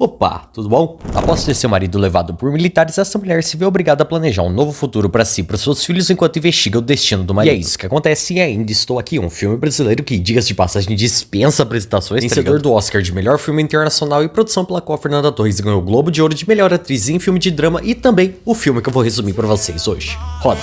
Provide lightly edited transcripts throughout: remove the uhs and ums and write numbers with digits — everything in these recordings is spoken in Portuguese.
Opa, tudo bom? Após ter seu marido levado por militares, essa mulher se vê obrigada a planejar um novo futuro para si e para seus filhos enquanto investiga o destino do marido. E é isso que acontece e ainda estou aqui, um filme brasileiro que, diga-se de passagem, dispensa apresentações, vencedor do Oscar de melhor filme internacional e produção pela qual Fernanda Torres ganhou o Globo de Ouro de melhor atriz em filme de drama e também o filme que eu vou resumir para vocês hoje. Roda!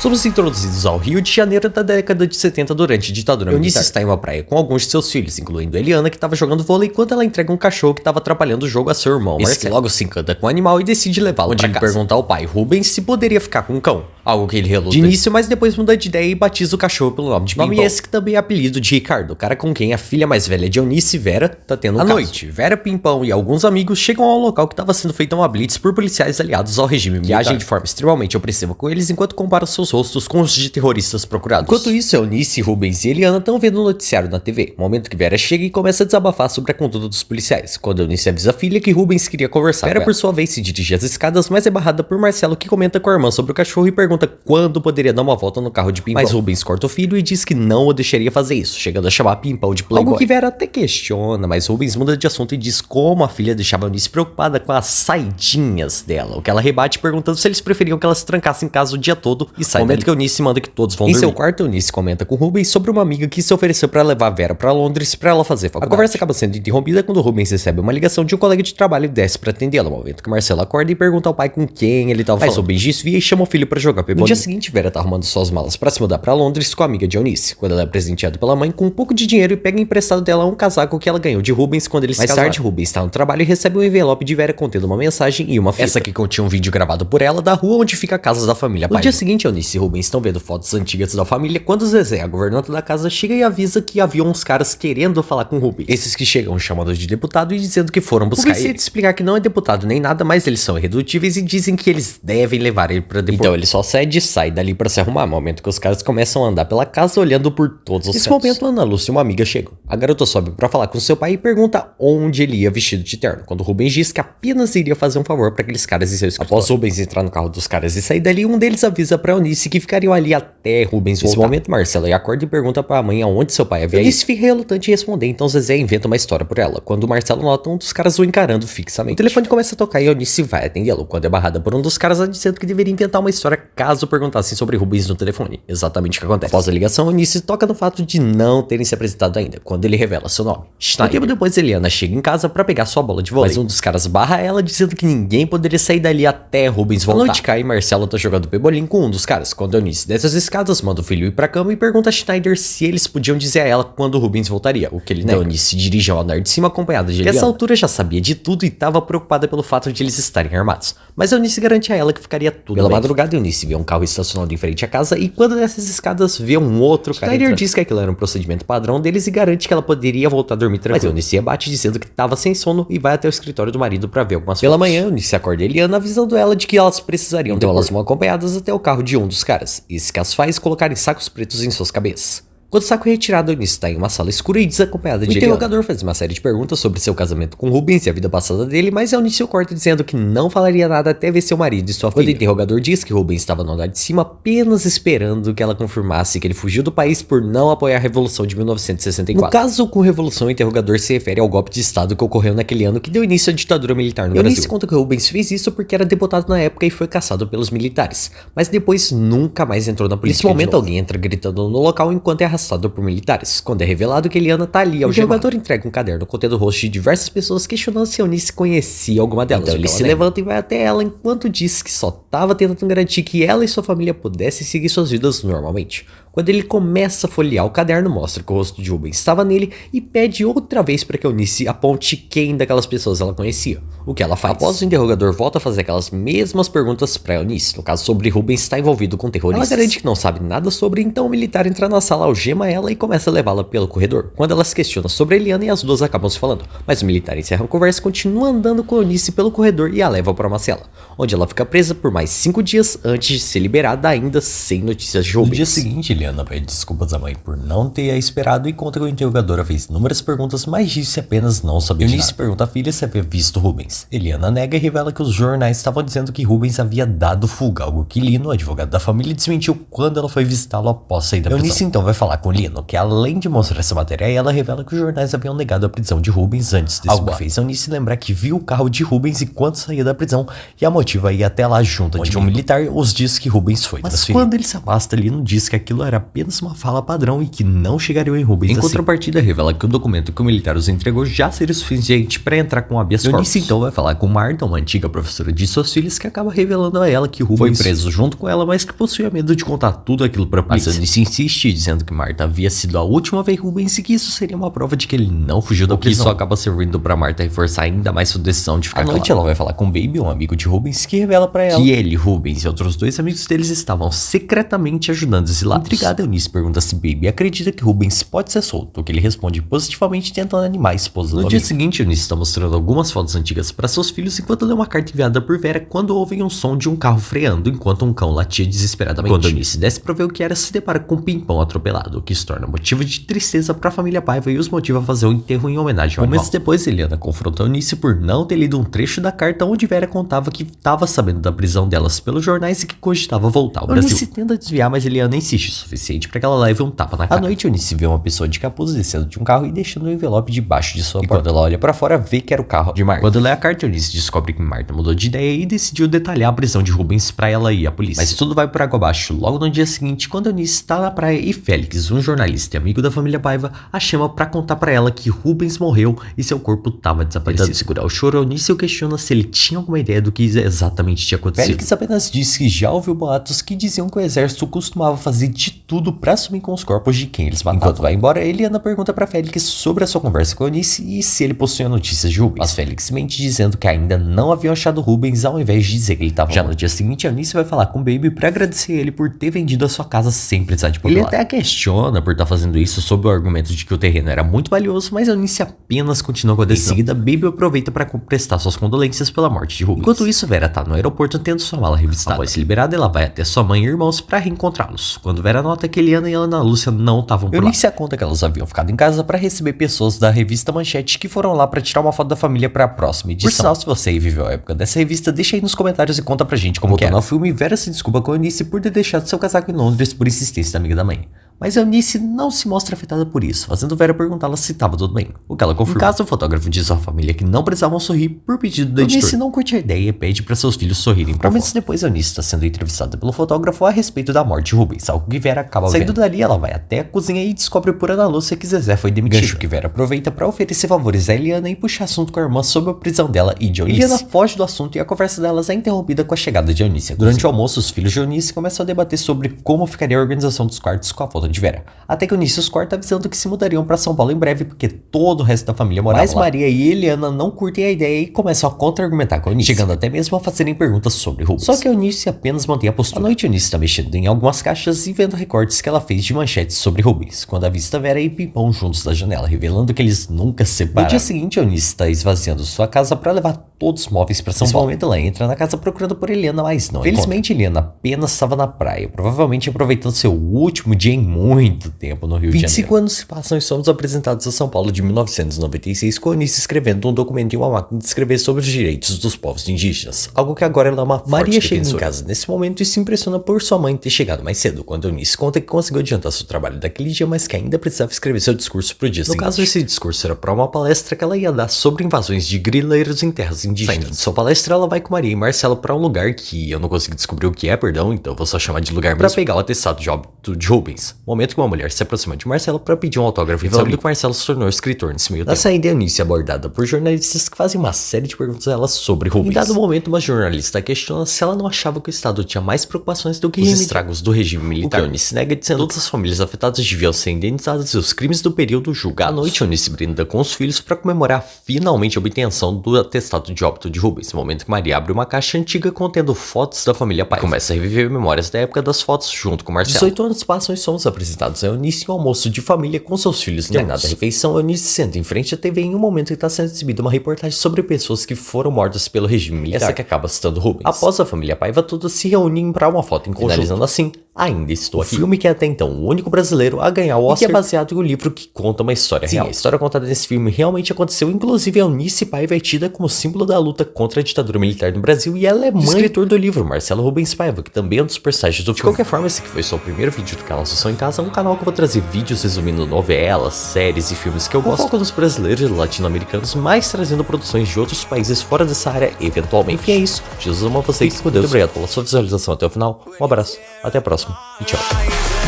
Somos introduzidos ao Rio de Janeiro da década de 70 durante a ditadura militar. Eunice está em uma praia com alguns de seus filhos, incluindo Eliana, que estava jogando vôlei, enquanto ela entrega um cachorro que estava atrapalhando o jogo a seu irmão, Marcelo. Esse logo se encanta com o animal e decide levá-lo para casa. Pergunta ao pai, Rubens, se poderia ficar com o cão. Algo que ele reluta de início, mas depois muda de ideia e batiza o cachorro pelo nome de Pimpão. Nome esse que também é apelido de Ricardo, o cara com quem a filha mais velha de Eunice, Vera, tá tendo um caso. À noite, Vera, Pimpão e alguns amigos chegam ao local que estava sendo feita uma blitz por policiais aliados ao regime militar, que agem de forma extremamente opressiva com eles enquanto comparam seus rostos com os de terroristas procurados. Enquanto isso, Eunice, Rubens e Eliana estão vendo um noticiário na TV, momento que Vera chega e começa a desabafar sobre a conduta dos policiais, quando Eunice avisa a filha que Rubens queria conversar. Vera, por sua vez, se dirige às escadas, mas é barrada por Marcelo, que comenta com a irmã sobre o cachorro e pergunta quando poderia dar uma volta no carro de Pimpão. Mas Rubens corta o filho e diz que não o deixaria fazer isso, chegando a chamar Pimpão de playboy. Algo que Vera até questiona, mas Rubens muda de assunto e diz como a filha deixava Eunice preocupada com as saidinhas dela, o que ela rebate perguntando se eles preferiam que ela se trancasse em casa o dia todo e saia. Momento que Eunice manda que todos vão dormir. Em seu quarto, Eunice comenta com Rubens sobre uma amiga que se ofereceu para levar Vera para Londres para ela fazer faculdade. A conversa acaba sendo interrompida quando Rubens recebe uma ligação de um colega de trabalho e desce para atendê-la, no momento que Marcelo acorda e pergunta ao pai com quem ele tava falando. Mas Rubens desvia e chama o filho para jogar pebolim. No dia seguinte, Vera tá arrumando suas malas para se mudar para Londres com a amiga de Eunice, quando ela é presenteada pela mãe com um pouco de dinheiro e pega emprestado dela um casaco que ela ganhou de Rubens quando eles se casaram. Mais tarde, Rubens está no trabalho e recebe um envelope de Vera contendo uma mensagem e uma fita. Essa que continha um vídeo gravado por ela da rua onde fica a casa da família Paiva. No dia seguinte, Eunice e Rubens estão vendo fotos antigas da família quando Zezé, a governanta da casa, chega e avisa que havia uns caras querendo falar com Rubens. Esses que chegam chamando de deputado e dizendo que foram buscar ele. Explicar que não é deputado nem nada, mas eles são irredutíveis e dizem que eles devem levar ele pra depor. Então ele só cede e sai dali pra se arrumar, no momento que os caras começam a andar pela casa olhando por todos os cantos. Nesse momento, Ana Lúcia e uma amiga chegam. A garota sobe pra falar com seu pai e pergunta onde ele ia vestido de terno, quando Rubens diz que apenas iria fazer um favor pra aqueles caras em seu escritório. Após Rubens entrar no carro dos caras e sair dali, um deles avisa pra Eunice que ficariam ali até Rubens voltar. Nesse momento, Marcelo acorda e pergunta pra mãe aonde seu pai havia ido. Eunice fica relutante em responder, então Zezé inventa uma história por ela, quando Marcelo nota um dos caras o encarando fixamente. O telefone começa a tocar e Eunice vai atendê-lo, quando é barrada por um dos caras dizendo que deveria inventar uma história caso perguntassem sobre Rubens no telefone. Exatamente o que acontece. Após a ligação, Eunice toca no fato de não terem se apresentado ainda, quando ele revela seu nome, Schneider. Um tempo depois, Eliana chega em casa pra pegar sua bola de vôlei, mas um dos caras barra ela dizendo que ninguém poderia sair dali até Rubens voltar. A noite cai e Marcelo tá jogando pebolim com um dos caras, quando Eunice desce as escadas, manda o filho ir pra cama e pergunta a Schneider se eles podiam dizer a ela quando Rubens voltaria, o que ele nega. Eunice se dirige ao andar de cima acompanada de Eliana. Nessa altura já sabia de tudo e tava preocupada pelo fato de eles estarem armados, mas Eunice garante a ela que ficaria tudo bem. Pela madrugada, Eunice vê um carro estacionado em frente à casa e quando dessas escadas vê um outro cara. Schneider diz que aquilo era um procedimento padrão deles e garante que ela poderia voltar a dormir tranquila. Mas Eunice rebate dizendo que tava sem sono e vai até o escritório do marido pra ver algumas fotos. Pela manhã, Eunice acorda Eliana avisando ela de que elas precisariam, então elas vão acompanhadas até o carro de um dos caras. Isso que as faz colocarem sacos pretos em suas cabeças. Quando o saco é retirado, Eunice está em uma sala escura e desacompanhada de Eliana. O interrogador faz uma série de perguntas sobre seu casamento com Rubens e a vida passada dele, mas Eunice o corta dizendo que não falaria nada até ver seu marido e sua filha. Quando o interrogador diz que Rubens estava no andar de cima apenas esperando que ela confirmasse que ele fugiu do país por não apoiar a Revolução de 1964. No caso com Revolução, o interrogador se refere ao golpe de estado que ocorreu naquele ano que deu início à ditadura militar no Brasil. Eunice conta que Rubens fez isso porque era deputado na época e foi caçado pelos militares, mas depois nunca mais entrou na política. Nesse momento, alguém entra gritando no local enquanto é arrastado por militares, quando é revelado que Eliana tá ali algemada. O jogador entrega um caderno contendo o rosto de diversas pessoas questionando se Eunice conhecia alguma delas. Então ele se levanta e vai até ela enquanto diz que só tava tentando garantir que ela e sua família pudessem seguir suas vidas normalmente. Quando ele começa a folhear o caderno, mostra que o rosto de Rubens estava nele e pede outra vez para que Eunice aponte quem daquelas pessoas ela conhecia. O que ela faz. Após o interrogador volta a fazer aquelas mesmas perguntas para Eunice, no caso sobre Rubens estar envolvido com terroristas. Ela garante que não sabe nada sobre, então o militar entra na sala, algema ela e começa a levá-la pelo corredor, quando ela se questiona sobre Eliana e as duas acabam se falando. Mas o militar encerra a conversa e continua andando com Eunice pelo corredor e a leva para uma cela, onde ela fica presa por mais 5 dias antes de ser liberada ainda sem notícias de Rubens. No dia seguinte, Eliana pede desculpas à mãe por não ter a esperado e conta que o interrogador fez inúmeras perguntas, mas disse apenas não sabia de nada. Eunice pergunta à filha se havia visto Rubens. Eliana nega e revela que os jornais estavam dizendo que Rubens havia dado fuga, algo que Lino, advogado da família, desmentiu quando ela foi visitá-lo após sair da prisão. Eunice então vai falar com Lino, que além de mostrar essa matéria, ela revela que os jornais haviam negado a prisão de Rubens antes desse algo que fez Eunice lembrar que viu o carro de Rubens enquanto saía da prisão e a motiva a ir até lá junto onde um militar os diz que Rubens foi transferido. Quando ele se afasta, Lino diz que aquilo era apenas uma fala padrão e que não chegaria em Rubens. Em contrapartida, revela que o documento que o militar os entregou já seria suficiente para entrar com habeas corpus. Eunice então vai falar com Marta, uma antiga professora de suas filhas, que acaba revelando a ela que Rubens foi preso junto com ela, mas que possuía medo de contar tudo aquilo para a polícia. Mas Eunice insiste, dizendo que Marta havia sido a última vez Rubens e que isso seria uma prova de que ele não fugiu da prisão. Isso acaba servindo para Marta reforçar ainda mais sua decisão de ficar. À noite ela vai falar com Baby, um amigo de Rubens, que revela para ela que ele, Rubens e outros dois amigos deles estavam secretamente ajudando os exilados. Intrigada, Eunice pergunta se Baby acredita que Rubens pode ser solto, o que ele responde positivamente, tentando animar a esposa. No dia seguinte, Eunice está mostrando algumas fotos antigas para seus filhos enquanto lê uma carta enviada por Vera quando ouvem um som de um carro freando enquanto um cão latia desesperadamente. Quando Eunice desce para ver o que era, se depara com um pimpão atropelado, o que se torna motivo de tristeza para a família Paiva e os motiva a fazer um enterro em homenagem ao animal. Momentos depois, Eliana confronta Eunice por não ter lido um trecho da carta onde Vera contava que estava sabendo da prisão delas pelos jornais e que cogitava voltar ao Brasil. Eunice tenta desviar, mas Eliana insiste o suficiente para que ela leve um tapa na cara. À noite, Eunice vê uma pessoa de capuz descendo de um carro e deixando um envelope debaixo de sua porta. Quando ela olha para fora, vê que era o carro de Marta. Quando lê a carta, Eunice descobre que Marta mudou de ideia e decidiu detalhar a prisão de Rubens para ela ir à polícia. Mas tudo vai por água abaixo logo no dia seguinte, quando Eunice está na praia e Félix, um jornalista e amigo da família Paiva, a chama para contar para ela que Rubens morreu e seu corpo estava desaparecido. Tentando segurar o choro, Eunice o questiona se ele tinha alguma ideia do que exatamente tinha acontecido. Félix apenas disse que já ouviu boatos que diziam que o exército costumava fazer de tudo para sumir com os corpos de quem eles matavam. Enquanto vai embora, Eliana pergunta para Félix sobre a sua conversa com Eunice e se ele possuía notícias de Rubens. Mas Félix mente dizendo que ainda não haviam achado Rubens, ao invés de dizer que ele estava morto. Já no dia seguinte, Eunice vai falar com o Baby para agradecer ele por ter vendido a sua casa sem precisar de papelada. Ele até questiona por estar fazendo isso sob o argumento de que o terreno era muito valioso, mas Eunice apenas continua com a decisão. Em seguida, Baby aproveita para prestar suas condolências pela morte de Rubens. Enquanto isso, Vera tá no aeroporto tendo sua mala revistada. Após ser liberada, ela vai até sua mãe e irmãos para reencontrá-los. Quando Vera nota que Eliana e Ana Lúcia não estavam por lá. Eunice conta que elas haviam ficado em casa para receber pessoas da revista Manchete que foram lá para tirar uma foto da família para a próxima edição. Por sinal, se você viveu a época dessa revista, deixa aí nos comentários e conta pra gente como que é. No filme, Vera se desculpa com Eunice por ter deixado seu casaco em Londres por insistência da amiga da mãe. Mas Eunice não se mostra afetada por isso, fazendo Vera perguntá-la se estava tudo bem, o que ela confirma. No caso, o fotógrafo diz à família que não precisavam sorrir por pedido do editor. Eunice não curte a ideia e pede para seus filhos sorrirem pra momentos depois, Eunice está sendo entrevistada pelo fotógrafo a respeito da morte de Rubens, algo que Vera acaba vendo. Saindo dali, ela vai até a cozinha e descobre por Ana Lúcia que Zezé foi demitido. Gancho que Vera aproveita para oferecer favores a Eliana e puxar assunto com a irmã sobre a prisão dela e de Eunice. Eliana foge do assunto e a conversa delas é interrompida com a chegada de Eunice. Durante o almoço, os filhos de Eunice começam a debater sobre como ficaria a organização dos quartos com a volta de Vera. Até que Eunice os corta avisando que se mudariam para São Paulo em breve porque todo o resto da família morava lá. Mas Maria e Eliana não curtem a ideia e começam a contra-argumentar com Eunice, chegando até mesmo a fazerem perguntas sobre Rubens. Só que Eunice apenas mantém a postura. À noite, Eunice está mexendo em algumas caixas e vendo recortes que ela fez de manchetes sobre Rubens, quando avista Vera e Pimpão juntos da janela, revelando que eles nunca se separaram. No dia seguinte, Eunice está esvaziando sua casa para levar todos os móveis para São Paulo. Nesse momento, ela entra na casa procurando por Eliana, mas não. Felizmente, Eliana apenas estava na praia, provavelmente aproveitando seu último dia em muito tempo no Rio de Janeiro. 25 anos se passam e somos apresentados a São Paulo de 1996 com Eunice escrevendo um documento em uma máquina de escrever sobre os direitos dos povos indígenas, algo que agora ela é uma forte Maria chega em casa nesse momento e se impressiona por sua mãe ter chegado mais cedo, quando Eunice conta que conseguiu adiantar seu trabalho daquele dia, mas que ainda precisava escrever seu discurso pro dia seguinte. No caso, esse discurso era para uma palestra que ela ia dar sobre invasões de grileiros em terras indígenas. Saindo de sua palestra, ela vai com Maria e Marcelo para um lugar que eu não consegui descobrir o que é, perdão, então vou só chamar de lugar mesmo, para pegar o atestado de óbito de Rubens. Momento que uma mulher se aproxima de Marcelo para pedir um autógrafo, revelando que Marcelo se tornou escritor nesse meio tempo. Na saída, Eunice é abordada por jornalistas que fazem uma série de perguntas a ela sobre Rubens. Em dado momento, uma jornalista questiona se ela não achava que o Estado tinha mais preocupações do que os estragos do regime militar. O que Eunice nega, dizendo que todas as famílias afetadas deviam ser indenizadas e os crimes do período julgados. À noite, Eunice brinda com os filhos para comemorar finalmente a obtenção do atestado de de óbito de Rubens, no momento que Maria abre uma caixa antiga contendo fotos da família Paiva. Começa a reviver memórias da época das fotos junto com Marcelo. 18 anos passam e somos apresentados a Eunice em um almoço de família com seus filhos. Terminada a refeição, Eunice senta em frente à TV em um momento que está sendo exibida uma reportagem sobre pessoas que foram mortas pelo regime militar. Essa que acaba citando Rubens. Após a família Paiva toda se reunir para uma foto em conjunto. Finalizando assim, Ainda Estou Aqui. O filme que é até então o único brasileiro a ganhar o Oscar, e que é baseado em um livro que conta uma história real. A história contada nesse filme realmente aconteceu, inclusive a Eunice Paiva é tida como símbolo da luta contra a ditadura militar no Brasil, e ela é mãe do escritor do livro, Marcelo Rubens Paiva, que também é um dos personagens do filme. De qualquer forma, esse aqui foi só o primeiro vídeo do canal Sussão em Casa, um canal que eu vou trazer vídeos resumindo novelas, séries e filmes que eu gosto, foco dos brasileiros e latino-americanos, mas trazendo produções de outros países fora dessa área eventualmente. Enfim, é isso. Jesus ama vocês. Muito obrigado pela sua visualização até o final. Um abraço, até a próxima e tchau.